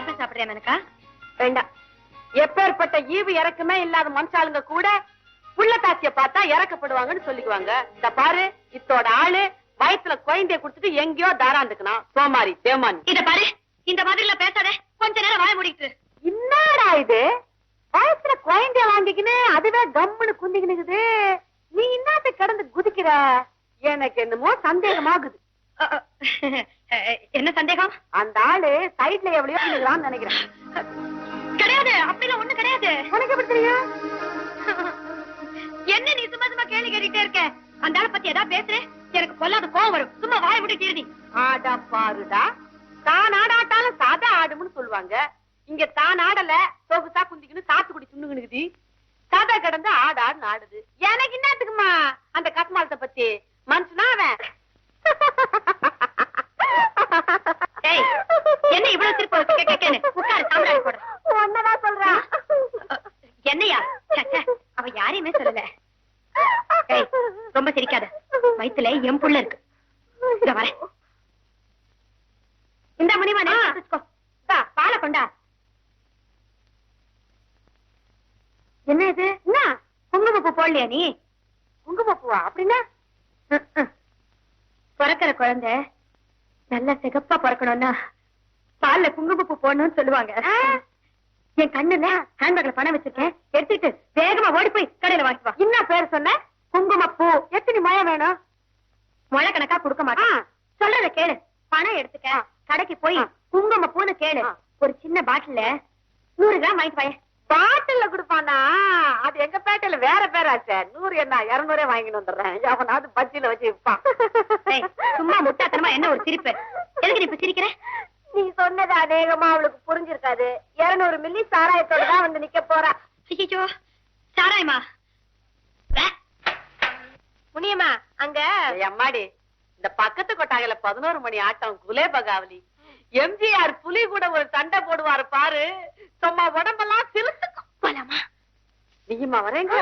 Apple சாப்பிடுறியா எனக்கா? வேண்டாம். எப்பேற்பட்ட ஈவு இறக்குமே இல்லாத மனுஷாளுங்க கூட புள்ள தாச்சிய பார்த்தா இறக்கப்படுவாங்கன்னு சொல்லிக்குவாங்க. இந்த பாரு, இத்தோட ஆளு வயிற்றுல குழந்தைய குடுத்துட்டு எங்கேயோ தாராந்துக்கணும். சோமாரி தேமானி. இத பாரு, இந்த மாதிரி எல்லாம் பேசாத. கொஞ்ச நேரம் வாய மூடிட்டு. என்னடா இது? வயிற்றுல குழந்தைய வாங்கிக்கின்னு அதுவே கம்முன்னு குந்திக்கினுக்குது. நீ என்னத்த கிடந்து குதிக்கிற? எனக்கு என்னமோ சந்தேகமாகுது. என்ன சந்தேகம்? அந்த ஆளு சைட்ல எவ்வளோ நினைக்கிறான்னு நினைக்கிறேன். கிடையாது, அப்படிலாம் ஒண்ணு கிடையாது. உனக்கு எப்படி தெரியும்? என்ன நீ சும்மா சும்மா கேள்வி கேட்டுட்டே இருக்க? அந்த ஆளை பத்தி ஏதாவது பேசுறேன், எனக்கு பொல்லாத கோவம் வரும். சும்மா வாய மூடிட்டு இருடி. ஆடா பாருடா, தான் ஆடாட்டாலும் சாதா ஆடும்னு சொல்லுவாங்க. இங்க தான் ஆடல, சொகுசா குந்திக்கின்னு சாத்துக்குடி துண்ணுக்குது. சாதா கிடந்து ஆடாடுன்னு ஆடுது. எனக்கு என்னத்துக்குமா அந்த கஸ்மாலத்தை பத்தி? மனுஷனா அவன்? என்ன இவ்வளவு திருப்ப உட்காரு, சாம்பிராணி போடுற. ஒன்னதான் சொல்றான். என்னையா? அவ யாரையுமே சொல்லல. ரொம்ப சிரிக்காத. வயித்துல என் புள்ள இருக்கு. வர இந்த மணிவானே பாலை கொண்டா. என்ன இது? என்ன குங்குமப்பூ போடலையா நீ? குங்குமப்பூவா? அப்படின்னா பிறக்கிற குழந்தை நல்ல சிகப்பா பிறக்கணும்னா பால்ல குங்குமப்பூ போடணும்னு சொல்லுவாங்க. என் கண்ணுல ஹேண்ட்பேக்ல பணம் வச்சிருக்கேன், எடுத்துட்டு வேகமா ஓடி போய் கடையில வாங்கிட்டு வா. என்ன பேர் சொன்ன? குங்குமப்பூ. எத்தனை முழம் வேணும்? முளை கணக்கா கொடுக்க மாட்டான். சொல்றத கேளு. பணம் எடுத்துக்க, கடைக்கு போய் குங்குமப்பூன்னு கேளு. ஒரு சின்ன பாட்டில 100 கிராம் வாங்கிட்டு வாங்க. பாட்டில கொடுப்பானா? அது எங்க பேட்டையில வேற பேராச்சே. 100 என்ன 200 வாங்கிட்டு வந்துடுறேன். அவனாவது பஜ்ஜில வச்சு விற்பான். சும்மா முட்டாத்தனமா என்ன ஒரு சிரிப்பு? எதுக்கு நீ இப்ப சிரிக்கிற? நீ சொன்னது அநேகமா அவளுக்கு புரிஞ்சிருக்காது. 200 மில்லி சாராயத்தோட தான் வந்து நிக்க போறா. ஐயோ, சாராயமா? முனியம்மா, அங்க அம்மாடி இந்த பக்கத்து கொட்டாயில 11 மணி ஆட்டம் குலே பகாவலி. எம்ஜிஆர் புலி கூட ஒரு சண்டை போடுவாரு பாரு. சும்மா உடம்பெல்லாம் சிலுத்துக்கும். போலாமா? நீயுமா வரேங்க?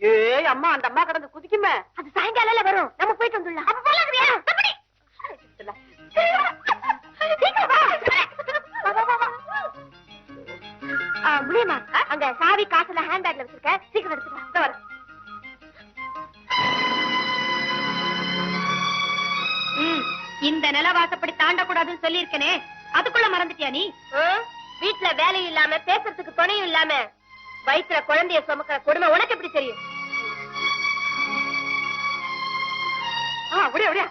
ஏ அம்மா, அந்த அம்மா கடந்து குதிக்குமே. அது சாயங்காலம் வரும். நம்ம போயிட்டு வந்துடலாம். அப்ப போலாங்கறியா? முடியுமா? அங்க சாவி காசுல ஹேண்ட்பேக்ல வச்சிருக்க, சீக்கிரம் எடுத்துட்டு வர. இந்த நிலவாசப்படி தாண்டக்கூடாதுன்னு சொல்லி இருக்கனே, அதுக்குள்ள மறந்துட்டியா நீ? வீட்டுல வேலையும் இல்லாம பேசுறதுக்கு துணையும் இல்லாம வயிற்றுல குழந்தைய சுமக்கிற கொடுமை உனக்கு எப்படி தெரியும்? அப்படியா அப்படியா?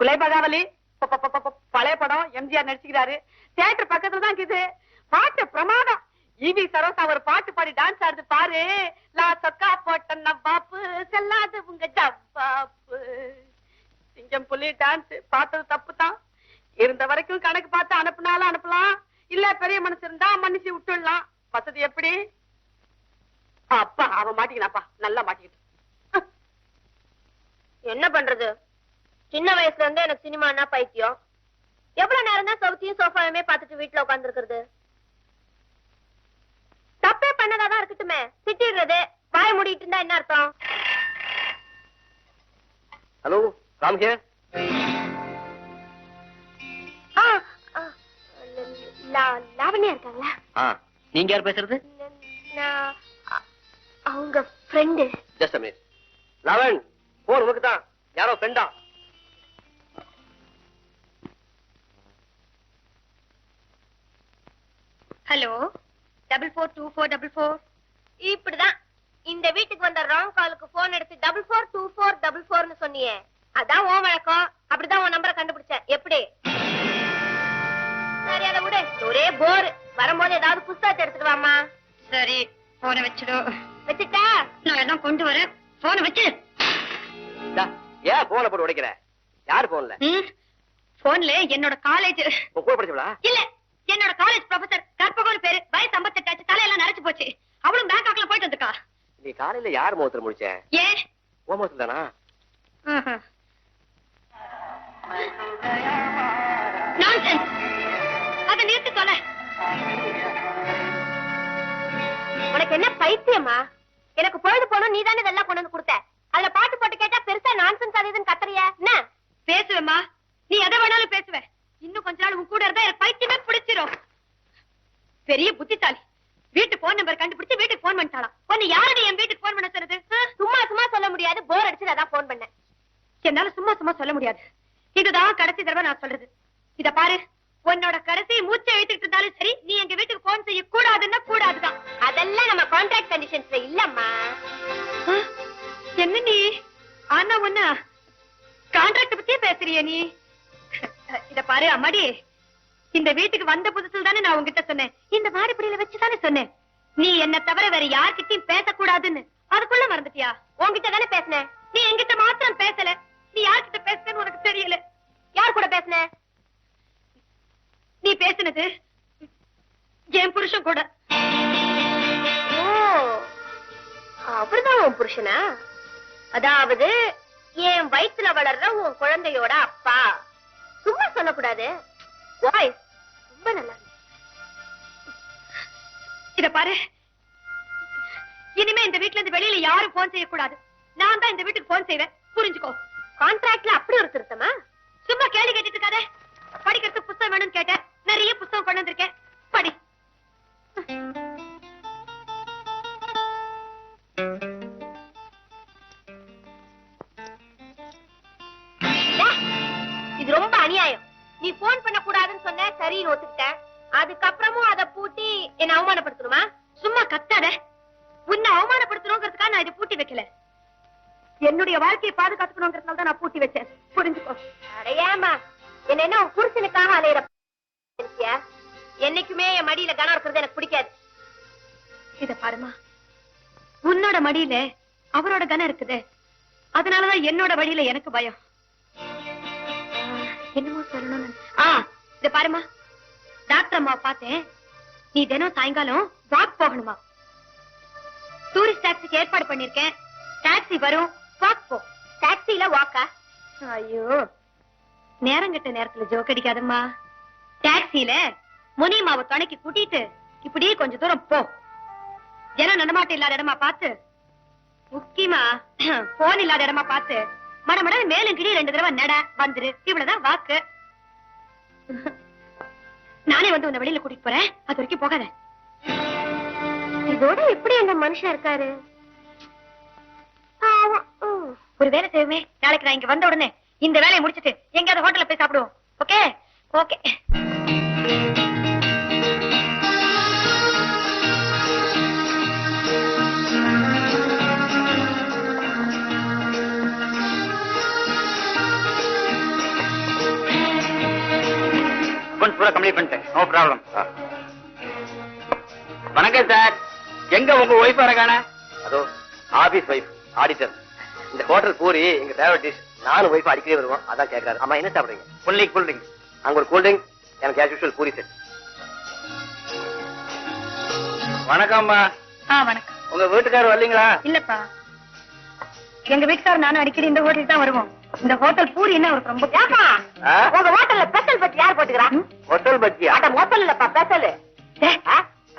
குலை பகாவலி பழைய படம். எம்ஜிஆர் நடிச்சுக்கிறாரு. தியேட்டர் பக்கத்துல தான் இருக்குது. பாட்டு பிரமாதம். ஈவி சரோசா ஒரு பாட்டு பாடி டான்ஸ் ஆடுது பாரு. லா சொக்கா போட்ட நவாப்பு செல்லாது உங்க ஜப்பாப்பு. சிங்கம் புலி டான்ஸ் பார்த்தது தப்பு தான். இருந்த வரைக்கும் கணக்கு பார்த்து அனுப்புனாலும் அனுப்பலாம், இல்ல பெரிய மனசு இருந்தா மன்னிச்சு விட்டுடலாம். வசதி எப்படி? அப்பா அவன் மாட்டிக்கினாப்பா, நல்லா மாட்டிக்கிட்டு. என்ன பண்றது? சின்ன வயசுல இருந்தே எனக்கு சினிமானா பைத்தியம். எவ்வளவு நேரம் தான் சவுத்தியும் சோஃபாவுமே பார்த்துட்டு வீட்டுல உட்கார்ந்து இருக்கிறது? தப்பே பண்ணதாதான் இருக்கட்டுமே, திட்டிடுறது. வாய மூடிட்டு இருந்தா என்ன அர்த்தம்? Hello, Ram here. லாவண்யா இருக்காங்களா? நீங்க யார் பேசுறது? அவங்க friend. Just a minute. Lavan, phone உனக்கு தான். யாரோ ஃப்ரெண்டா? ஹலோ, 442444. இப்படிதான் இந்த வீட்டுக்கு வந்த ராங் காலுக்கு போன் எடுத்து 442444ன்னு சொன்னியே, அதான் உன் வழக்கம். அப்படிதான் உன் நம்பரை கண்டுபிடிச்சேன். எப்படி? சரி, அதை விடு. ஒரே போர். வரும்போது ஏதாவது புஸ்தகத்தை எடுத்துட்டு வாமா. சரி, போனை வச்சிடு. வச்சுட்டா? நான் எல்லாம் கொண்டு வரேன். போனை வச்சு. ஏன் போனை போட்டு உடைக்கிற? யாரு போன்ல? போன்ல என்னோட காலேஜ் கூட படிச்சவளா? இல்ல, என்னோட காலேஜ் ப்ரொஃபசர் கற்பகோல் பேரு. வயசு 58 ஆச்சு, தலையெல்லாம் நரைச்சு போச்சு. அவளும் பேங்காக்ல போயிட்டு வந்துக்கா. நீ காலையில யார் முகத்துல முடிச்ச? ஏன் ஓ முகத்துல தானா? நான்சென்ஸ். அத நிறுத்தி சொல்ல. உனக்கு என்ன பைத்தியமா? எனக்கு பொழுது போனோம், நீ தானே இதெல்லாம் கொண்டு வந்து கொடுத்த. அதுல பாட்டு போட்டு கேட்டா பெருசா நான்சென்ஸ் அது இதுன்னு கத்துறியா? என்ன பேசுவேம்மா? நீ எதை வேணாலும் பேசுவ. இன்னும் கொஞ்ச நாள் உன் கூட இருந்தா எனக்கு பைத்தியமே பிடிச்சிரும். பெரிய புத்திசாலி. வீட்டு போன் நம்பர் கண்டுபிடிச்சு வீட்டுக்கு போன் பண்ணிட்டாளாம். உன்னை யாரடி என் வீட்டுக்கு போன் பண்ண சொன்னது? சும்மா சும்மா சொல்ல முடியாது, போர் அடிச்சு அதான் போன் பண்ணேன். என்னால சும்மா சும்மா சொல்ல முடியாது. இதுதான் கடைசி தடவை நான் சொல்றது. இத பாரு, உன்னோட கடைசி மூச்சை எழுத்துட்டு இருந்தாலும் சரி, நீ எங்க வீட்டுக்கு போன் செய்ய கூடாதுன்னா கூடாதுதான். அதெல்லாம் நம்ம கான்ட்ராக்ட் கண்டிஷன்ஸ்ல இல்லம்மா. என்ன நீ ஆனா ஒன்னா கான்ட்ராக்ட் பத்தியே பேசுறிய நீ? இத பாரு அம்மாடி, இந்த வீட்டுக்கு வந்த புதுசுல தானே நான் உங்ககிட்ட சொன்னேன், இந்த மாடிப்படியில வச்சுதானே சொன்னேன், நீ என்ன தவிர வேற யார்கிட்டயும் பேசக்கூடாதுன்னு. அதுக்குள்ள மறந்துட்டியா? உன்கிட்ட தானே பேசினேன், நீ என்கிட்ட மாத்திரம் பேசல. நீ யார்கிட்ட பேசுனேன்னு உனக்கு தெரியல. யார் கூட பேசுன? நீ பேசுனது என் புருஷன் கூட. ஓ, அவர்தான் உன் புருஷனா? அதாவது என் வயித்துல வளர்ற உன் குழந்தையோட அப்பா. சும்மா சொல்லக்கூடாது. ரொம்ப நல்லா. இத பாரு, இனிமே இந்த வீட்டுல இருந்து வெளியில யாரும் போன் செய்யக்கூடாது. நான் தான் இந்த வீட்டுக்கு போன் செய்வேன், புரிஞ்சுக்கோ. கான்ட்ராக்ட்ல அப்படி ஒரு திருத்தமா? சும்மா கேள்வி கேட்டுட்டு இருக்காத. படிக்கிறதுக்கு புத்தகம் வேணும்னு கேட்டேன், நிறைய புத்தகம் கொண்டு வந்திருக்கேன், படி. இது ரொம்ப அநியாயம். நீ போன் பண்ண கூடாதுன்னு சொன்ன, சரி ஒத்துக்கிட்டேன். அதுக்கப்புறமும் அதை பூட்டி என்ன அவமானப்படுத்தணுமா? சும்மா கத்தாத. உன்னை அவமானப்படுத்தணுங்கிறதுக்காக நான் இதை பூட்டி வைக்கல. என்னுடைய வாழ்க்கையை பாதுகாத்துக்கணுங்கிறதுனால தான் நான் பூட்டி வச்சேன், புரிஞ்சுக்கோ. அடையாமா என்ன என்ன உன் புருஷனுக்காக அலையிற? என்னைக்குமே என் மடியில கனம் இருக்கிறது எனக்கு பிடிக்காது. இத பாருமா, உன்னோட மடியில அவரோட கனம் இருக்குது, அதனாலதான் என்னோட மடியில எனக்கு பயம். என்னமோ சொல்லணும். இத பாருமா, டாக்டர் அம்மா பார்த்தேன், நீ தினம் சாயங்காலம் வாக் போகணுமா. டூரிஸ்ட் டாக்ஸிக்கு ஏற்பாடு பண்ணிருக்கேன், டாக்ஸி வரும், வாக் போ. டாக்ஸில வாக்கா? ஐயோ, நேரம் கெட்ட நேரத்துல ஜோக் அடிக்காதம்மா. டாக்ஸில முனியம்மாவை துணைக்கு கூட்டிட்டு இப்படியே கொஞ்ச தூரம் போ. ஜனம் நடமாட்டம் இல்லாத இடமா பார்த்து, முக்கியமா போன் இல்லாத இடமா பார்த்து, மடமட மேலும் கிடி 2 தடவை நட வந்துரு. இவ்வளவுதான் வாக்கு. நானே வந்து உன்னை வெளியில கூட்டிட்டு போறேன், அது வரைக்கும் போகாத. இதோட எப்படி அந்த மனுஷன் இருக்காரு? ஒரு வேலை செய்வோமே, நாளைக்கு நான் இங்க வந்த உடனே இந்த வேலையை முடிச்சிட்டு எங்கயாவது ஹோட்டல்ல போய் சாப்பிடுவோம். Okay okay. பூரா கம்ப்ளீட் பண்ணிட்டேன், நோ ப்ராப்ளம். வணக்கம் சார், எங்க உங்க ஒய்ஃப் வரகான? அதோ ஆபீஸ் ஒய்ஃப், ஆடிட்டர். இந்த ஹோட்டல் பூரி எங்க ஃபேவரட் டிஷ். நானும் ஒய்ஃப் அடிக்கடி வருவோம், அதான் கேட்கறாரு. அம்மா என்ன சாப்பிடுறீங்க? கூல்ட்ரிங்க். கூல்ட்ரிங்க் அங்க ஒரு கூல்ட்ரிங்க், எனக்கு ஆஸ் யூசுவல் பூரி செட். வணக்கம்மா. வணக்கம். உங்க வீட்டுக்காரர் வரலீங்களா? இல்லப்பா, எங்க வீட்டுக்காரர் நானும் அடிக்கடி இந்த ஹோட்டலுக்கு தான் வருவோம். இந்த ஹோட்டல் பூரி என்ன அவருக்கு ரொம்ப. உங்க ஹோட்டல்ல ஸ்பெஷல் பத்தி யார் போட்டுக்கிறா? ஹோட்டல் பத்தியா? அட ஹோட்டல் இல்லப்பா, ஸ்பெஷல்.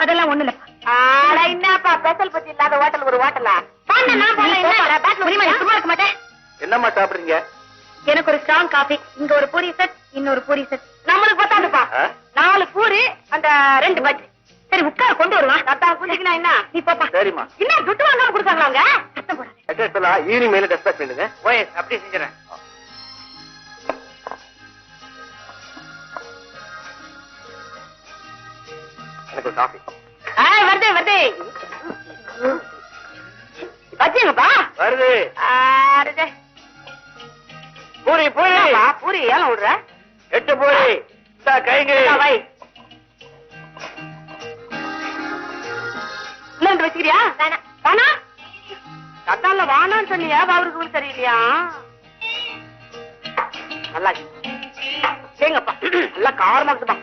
அதெல்லாம் ஒண்ணு இல்லப்பா. ஆட என்னப்பா ஸ்பெஷல் பத்தி இல்லாத ஹோட்டல் ஒரு ஹோட்டலா? பண்ண நான் போல என்ன பேட்ல சும்மா இருக்க மாட்டேன். என்னம்மா சாப்பிடுறீங்க? எனக்கு ஒரு ஸ்ட்ராங் காபி, இங்க ஒரு பூரி செட், இன்னொரு பூரி செட். நம்மளுக்கு பத்தாதுப்பா. 4 பூரி, அந்த 2 பஜ்ஜி. சரி உட்கார், கொண்டு வருவான். தாத்தா குடிக்கணும் என்ன? நீ பாப்பா. சரிம்மா. என்ன துட்டு வாங்காம கொடுத்தாங்களாங்க? சத்தம் போடாத. அட்ரஸ் ஈவினிங் மேல டிஸ்பேச் பண்ணுங்க. ஓய், அப்படியே செஞ்சுறேன். எனக்கு ஒரு காஃபி. வருது வருது. பஜ்ஜிங்கப்பா வருது. பூரி பூரி பூரி ஏன் விடுற? 8 பூரி கைங்க வை. இன்னொன்று வச்சுக்கிறியா? வேணா கத்தால வானான்னு சொன்னியா? அவருக்கு தெரியலையா? நல்லா ஏங்கப்பா நல்லா காரமா இருக்குப்பா.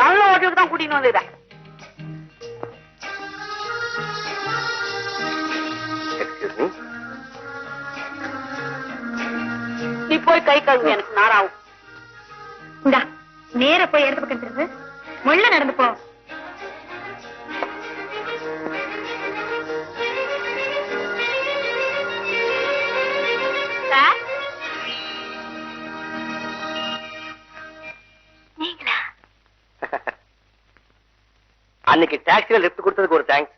நல்ல ஹோட்டலுக்கு தான் கூட்டிட்டு வந்துடுறேன். நீ போய் கை கழுவு, எனக்கு நாராவும். இந்தா நேர போய் எடுத்து பக்கம் முள்ள நடந்து போ. அன்னைக்கு டாக்ஸில லிஃப்ட் கொடுத்ததுக்கு ஒரு தேங்க்ஸ்,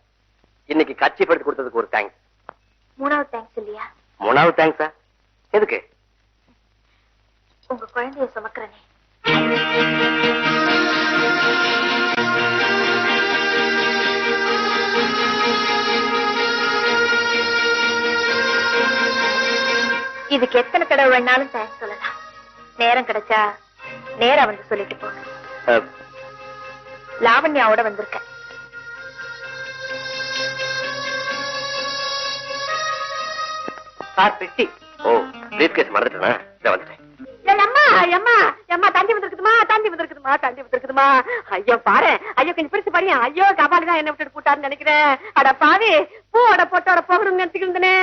இன்னைக்கு கட்சி படுத்து கொடுத்ததுக்கு ஒரு தேங்க்ஸ். மூணாவது தேங்க்ஸ் இல்லையா? மூணாவது தேங்க்ஸா? எதுக்கு? உங்க குழந்தைய சுமக்கிறனே. இதுக்கு எத்தனை தடவை வேணாலும் தேங்க்ஸ் சொல்லலாம். நேரம் கிடைச்சா நேரம் அவனுக்கு சொல்லிட்டு போங்க. லாவண்யாவோட வந்திருக்க. பெட்டி. ஓ, பிரீஃப்கேஸ் மறந்துட்டேனா? இத வந்துட்டேன். அம்மா அம்மா அம்மா தந்தி வந்திருக்குதுமா, தந்தி வந்திருக்குதுமா, தந்தி வந்திருக்குதுமா. ஐயோ பாரு, ஐயோ கொஞ்சம் பிரிச்சு பாரு. ஐயோ கபாலி தான் என்ன விட்டுட்டு போட்டாருன்னு நினைக்கிறேன். அட பாவி, பூவோட பொட்டோட போகணும்னு நினைச்சுக்கிருந்தனே.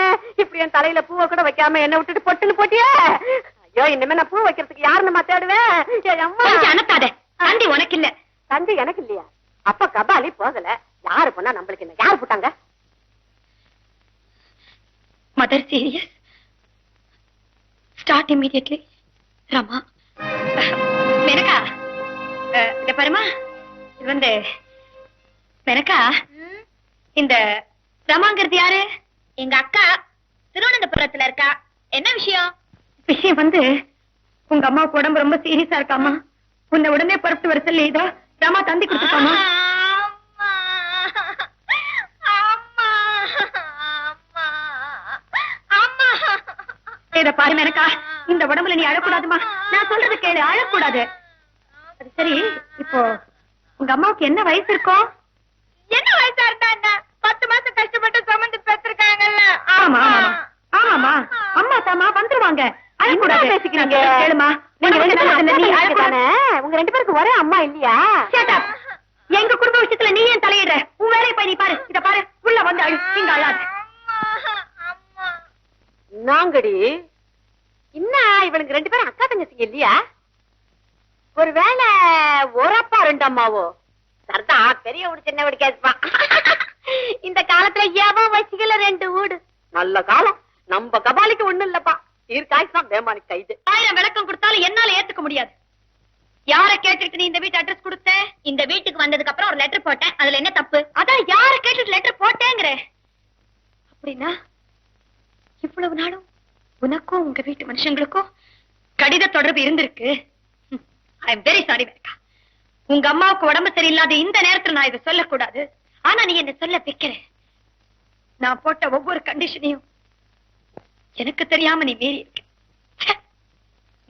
இப்படி என் தலையில பூவை கூட வைக்காம என்ன விட்டுட்டு பொட்டுன்னு போட்டியே. ஐயோ இனிமே நான் பூ வைக்கிறதுக்கு யாருன்னு தேடுவேன். அம்மா அனுப்பாத, தந்தி உனக்கு இல்ல. தந்தி எனக்கு இல்லையா? அப்ப கபாலி போகல, யாரு போனா நம்மளுக்கு என்ன? யாரு போட்டாங்க? Mother serious. Start immediately. Rama Menaka, இத பாருமா, இது வந்து மெனக்கா, இந்த ரமாங்கிறது யாரு? எங்க அக்கா, திருவனந்தபுரத்துல இருக்கா. என்ன விஷயம்? விஷயம் வந்து உங்க அம்மாவுக்கு உடம்பு ரொம்ப சீரியஸா இருக்காமா. உன்னை உடனே புறப்பட்டு வர சொல்லி இதோ ரமா தந்தி கொடுத்துருக்காமா. இத பாரு மெனக்கா, இந்த உடம்புல நீ அழக்கூடாதுமா. நான் சொல்றது கேளு, அழக்கூடாது. அது சரி, இப்போ உங்க அம்மாவுக்கு என்ன வயசு இருக்கும்? என்ன வயசா இருந்தா என்ன? 10 மாசம் கஷ்டப்பட்டு சுமந்து பெற்றிருக்காங்கல்ல. ஆமா ஆமாமா, அம்மா தாமா வந்துருவாங்க. அழக்கூடாது பேசிக்கிறீங்க. கேளுமா, நீங்க உங்க 2 பேருக்கு ஒரே அம்மா இல்லையா? எங்க குடும்ப விஷயத்துல நீ ஏன் தலையிடுற? உன் வேலையை போய் நீ பாரு. இத பாரு, உள்ள வந்து அழு. நீங்க அழாது. நாங்கடி என்ன இவனுக்கு 2 பேரும் அக்கா தங்கச்சிங்க இல்லையா? ஒருவேளை ஒரு அப்பா 2 அம்மாவோ? சரதா பெரிய வீடு சின்ன வீடு கேட்பான். இந்த காலத்துல ஏவா வச்சுக்கல 2 வீடு. நல்ல காலம். நம்ம கபாலிக்கு ஒண்ணும் இல்லப்பா. தீர்க்காய்ஸ் தான் பேமானிக்கு கைது. 1000 விளக்கம் கொடுத்தாலும் என்னால ஏத்துக்க முடியாது. யார கேட்டுட்டு நீ இந்த வீட்டு அட்ரஸ் கொடுத்த? இந்த வீட்டுக்கு வந்ததுக்கு அப்புறம் ஒரு லெட்டர் போட்டேன். அதுல என்ன தப்பு? அதான் யார கேட்டுட்டு லெட்டர் போட்டேங்கிற. அப்படின்னா இவ்வளவு நாளும் உனக்கும் உங்க வீட்டு மனுஷங்களுக்கும் கடித தொடர்பு இருந்திருக்கு. I am very sorry Menaka. உங்க அம்மாவுக்கு உடம்பு சரியில்லாத இந்த நேரத்துல நான் இதை சொல்லக்கூடாது. ஆனா நீ என்ன சொல்ல வைக்கிற. நான் போட்ட ஒவ்வொரு கண்டிஷனையும் எனக்கு தெரியாம நீ மீறி இருக்க.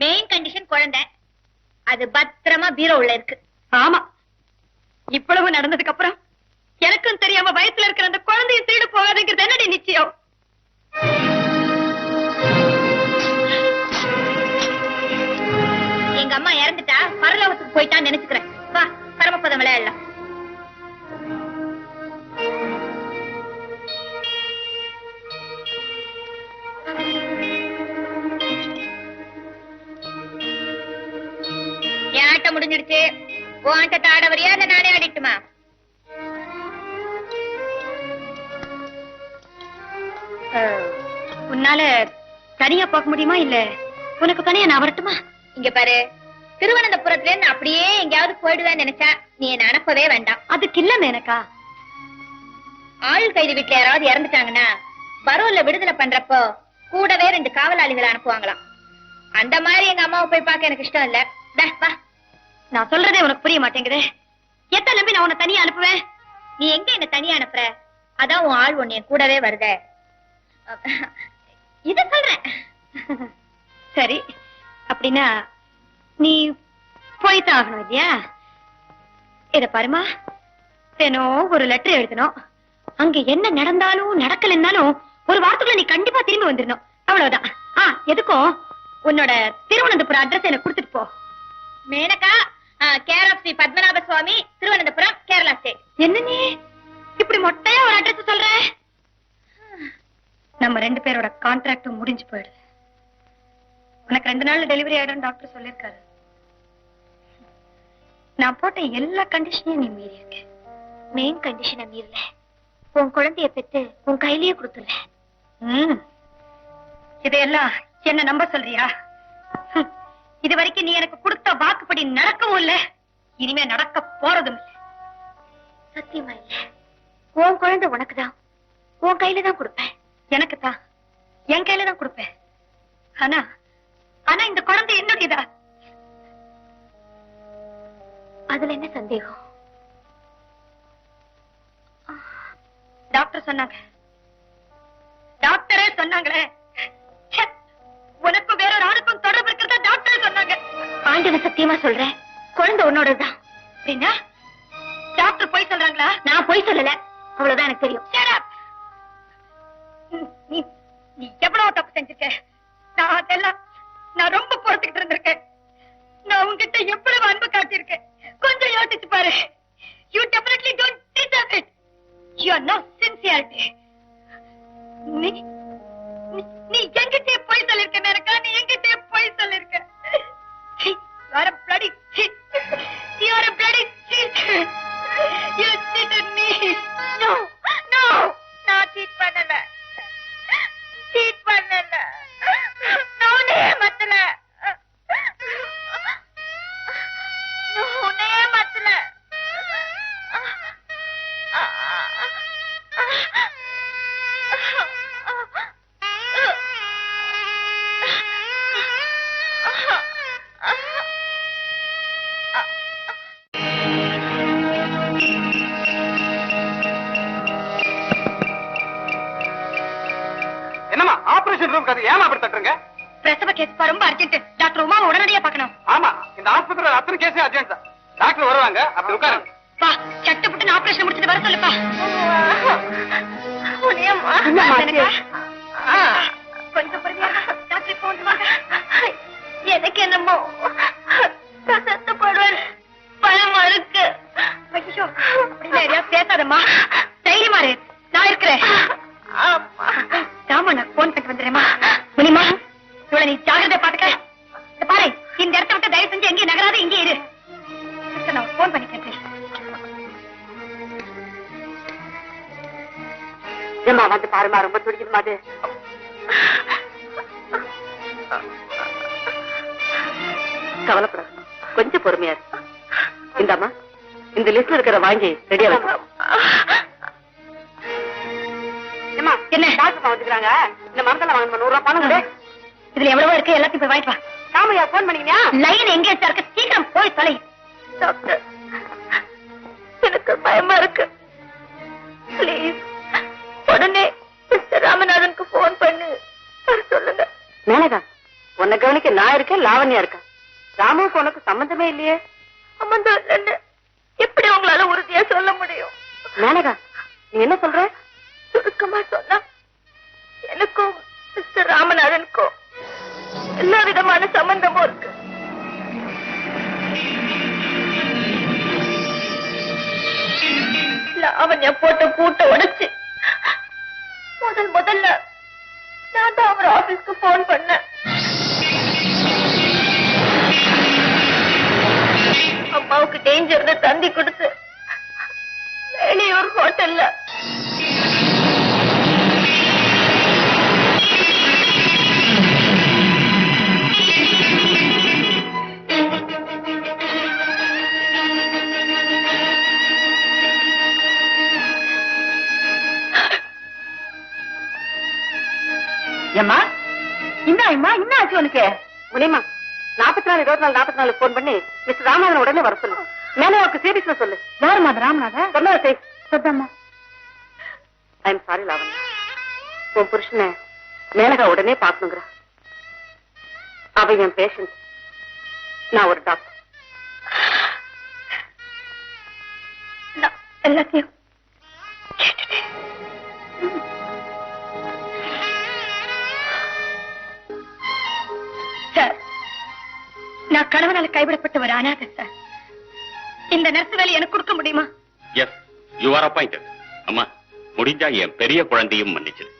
மெயின் கண்டிஷன் குழந்தை, அது பத்திரமா பீரோ உள்ள இருக்கு. ஆமா, இவ்வளவு நடந்ததுக்கு அப்புறம் எனக்கும் தெரியாம வயசுல இருக்கிற அந்த குழந்தைய திருடு போகாதுங்கிறது என்னடி நிச்சயம்? எங்க அம்மா இறந்துட்டா பரலோகத்துக்கு போயிட்டான்னு நினைச்சுக்கிறேன். வா பரமபதம் விளையாடலாம். என் ஆட்டம் முடிஞ்சிடுச்சு. உன் ஆட்டத்தை ஆட வரியா இல்ல நானே ஆடிட்டுமா? உன்னால தனியா போக முடியுமா இல்ல உனக்கு தனியா நான் வரட்டுமா? இங்க பாரு, திருவனந்தபுரத்துல இருந்து அப்படியே எங்கேயாவது போயிடுவேன்னு நினைச்சா நீ என்ன அனுப்பவே வேண்டாம். அதுக்கு இல்ல மேனக்கா, ஆள் கைது வீட்டுல யாராவது இறந்துட்டாங்கன்னா பரோல்ல விடுதலை பண்றப்போ கூடவே 2 காவலாளிகளை அனுப்புவாங்களாம். அந்த மாதிரி எங்க அம்மாவை போய் பார்க்க எனக்கு இஷ்டம் இல்ல. வா, நான் சொல்றதே உனக்கு புரிய மாட்டேங்குது. எத்தனை நம்பி நான் உன்னை தனியா அனுப்புவேன்? நீ எங்க என்ன தனியா அனுப்புற? அதான் உன் ஆள் ஒண்ணு கூடவே வருத. இத சொல்றேன். சரி, அப்படின்னா நீ போய்தான் ஆகணும் இல்லையா? இத பாருமா, தினம் ஒரு லெட்டர் எழுதணும். அங்க என்ன நடந்தாலும் நடக்கலன்னாலும் ஒரு வாரத்துக்குள்ள நீ கண்டிப்பா திரும்பி வந்துடணும். அவ்வளவுதான். எதுக்கும் உன்னோட திருவனந்தபுரம் அட்ரஸ் எனக்கு கொடுத்துட்டு போ. Menaka, care of Shri Padmanabha Swamy, Thiruvananthapuram, Kerala state. என்ன நீ இப்படி மொட்டையா ஒரு அட்ரஸ் சொல்ற? நம்ம 2 பேரோட கான்ட்ராக்டும் முடிஞ்சு போயிடுது. உனக்கு 2 நாள்ல டெலிவரி ஆயிடும் டாக்டர் சொல்லிருக்காரு. நான் போட்ட எல்லா கண்டிஷனையும் நீ மீறி இருக்க. மெயின் கண்டிஷனை மீறல. உன் குழந்தைய பெற்று உன் கையிலேயே கொடுத்துடுறேன். இதையெல்லாம் என்ன நம்ப சொல்றியா? இது வரைக்கும் நீ எனக்கு கொடுத்த வாக்குப்படி நடக்கவும் இல்ல, இனிமே நடக்க போறதும் இல்ல. சத்தியமா இல்ல. உன் குழந்தை உனக்குதான், உன் கையில தான் கொடுப்பேன். எனக்கு தான், என் கையில தான் கொடுப்பேன். ஆனா ஆனா இந்த குழந்தை என்னுடையதா? அதுல என்ன சந்தேகம்? டாக்டர் சொன்னாங்க, டாக்டரே சொன்னாங்களே, உனக்கும் வேற ஒரு ஆணுக்கும் தொடர்பு இருக்கிறதா டாக்டரே சொன்னாங்க. ஆண்டவன் சத்தியமா சொல்றேன், குழந்தை உன்னோடதுதான். அப்படின்னா டாக்டர் போய் சொல்றாங்களா? நான் போய் சொல்லல, அவ்வளவுதான் எனக்கு தெரியும். நீ எவ்வளவு தப்பு செஞ்சிருக்க. நான் அதெல்லாம் நான் ரொம்ப பொறுத்துக்கிட்டு இருந்திருக்கேன். நான் உங்ககிட்ட எவ்வளவு அன்பு காட்டியிருக்கேன், கொஞ்சம் யோசிச்சு பாரு. You definitely don't deserve it. You are no sincerity. நீ என்கிட்டே போய் சொல்லிருக்க மேனகா, நீ என்கிட்டே போய் சொல்லிருக்க. You are a bloody cheat. You are a bloody cheat. You cheated me. No, no, நான் cheat பண்ணல. cheat பண்ணல. நானே மத்தல. நானே மத்தல. என்னமா ஆபரேஷன் ரூம் கதை ஏமா அப்படி தட்டுறீங்க? பிரசவ கேஸ் ரொம்ப அர்ஜென்ட். டாக்டர் உமா உடனடியா பார்க்கணும். ஆமா, இந்த ஆஸ்பத்திரியில அத்தனை கேஸே அர்ஜென்ட் தான். டாக்டர் வருவாங்க, அப்படி உட்காருங்க. பா, சட்டப்பட்டு ஆபரேஷன் முடிச்சிட்டு வர சொல்லுப்பா. கொஞ்சம் பொறுமையா டாக்டர் போன் வாங்க. எனக்கு என்னமோ சத்து போடுவேன், பயமா இருக்கு. ஐயோ, அப்படின்னா எதையா பேசாதம்மா, தைரியமா இரு, நான் இருக்கிறேன். ஆமா, நான் போன் பண்ணிட்டு வந்துடுறேம்மா. முனிமா, இவ்வளவு நீ ஜாகிரதை பாத்துக்க. பாரு, இந்த இடத்த விட்டு தயவு செஞ்சு எங்கேயும் நகராத, இங்கே இரு. நான் போன் பண்ணி கேட்டேன். ஏமா வந்து பாருமா, ரொம்ப துடிக்குதுமா. அது கவலைப்பட, கொஞ்சம் பொறுமையா இருக்கு. இந்தாமா, இந்த லிஸ்ட்ல இருக்கிற வாங்கி ரெடியா வைக்க. என்ன டாக்டர் வந்துக்கிறாங்க, இந்த மருந்தெல்லாம் வாங்கணும். 100 ரூபாய் பணம் கொடு. இதுல எவ்வளவோ இருக்கு, எல்லாத்தையும் போய் வாங்கிட்டு வா. காமையா போன் பண்ணீங்க? லைன் எங்கேஜா இருக்கு, சீக்கிரம் போய் தொலை. டாக்டர், எனக்கு பயமா இருக்கு. பிளீஸ் உடனே மிஸ்டர் ராமநாதனுக்கு போன் பண்ணி சொல்லுங்க. மேனகா, உன்னை கவனிக்க நான் இருக்கேன், லாவண்யா இருக்கா. ராமுக்கு உனக்கு சம்பந்தமே இல்லையே. சம்பந்தம் இல்லைன்னு எப்படி உங்களால உறுதியா சொல்ல முடியும்? மேனகா, நீ என்ன சொல்ற? சுருக்கமா சொன்னா, எனக்கும் மிஸ்டர் ராமநாதனுக்கும் எல்லா விதமான சம்பந்தமும் இருக்கு. லாவண்யா போட்ட பூட்டை உடைச்சு முதல்ல நான் தான் அவர் ஆபீஸ்க்கு போன் பண்ணேன். அம்மாவுக்கு டேஞ்சர்னு தந்தி கொடுத்து வெளியூர் ஹோட்டல்ல ஏம்மா, என்ன ஆச்சு உனக்கு? முனிமா, 44-24-44 போன் பண்ணி மிஸ்டர் ராமநாதன் உடனே வர சொல்லு. மேனகாவுக்கு சீரியஸ்ல சொல்லு. யாருமா ராமநாதன்? சொன்னம்மா. ஐ எம் சாரி லாவண்யா, உன் புருஷனை மேனகா உடனே பாக்கணுங்கிறா. அவ என் பேஷண்ட், நான் ஒரு டாக்டர். எல்லாத்தையும் கேட்டுட்டேன். நான் கணவனால கைவிடப்பட்ட ஒரு அனாதை சார். இந்த நர்ஸ் வேலை எனக்கு கொடுக்க முடியுமா? Yes, you are appointed. அம்மா, முடிஞ்சா என் பெரிய குழந்தையும் மன்னிச்சிரு.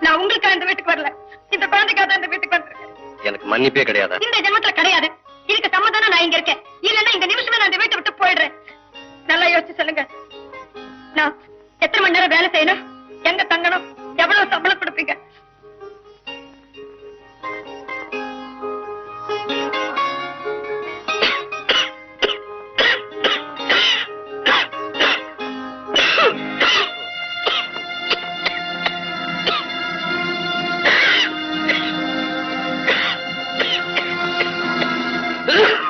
நான் உங்களுக்காக இந்த வீட்டுக்கு வரல, இந்த குழந்தைக்காக இந்த வீட்டுக்கு வந்திருக்கேன். எனக்கு மன்னிப்பே கிடையாது. இந்த ஜென்மத்துல கிடையாது. இதுக்கு சம்மதானம் நான் இங்க இருக்கேன். இல்லன்னா இந்த நிமிஷமே நான் இந்த வீட்டை விட்டு போயிடுறேன். நல்லா யோசிச்சு சொல்லுங்க. நான் எத்தனை மணி நேரம் வேலை செய்யணும், எங்க தங்கணும், எவ்வளவு சம்பளம் கொடுப்பீங்க? Ugh!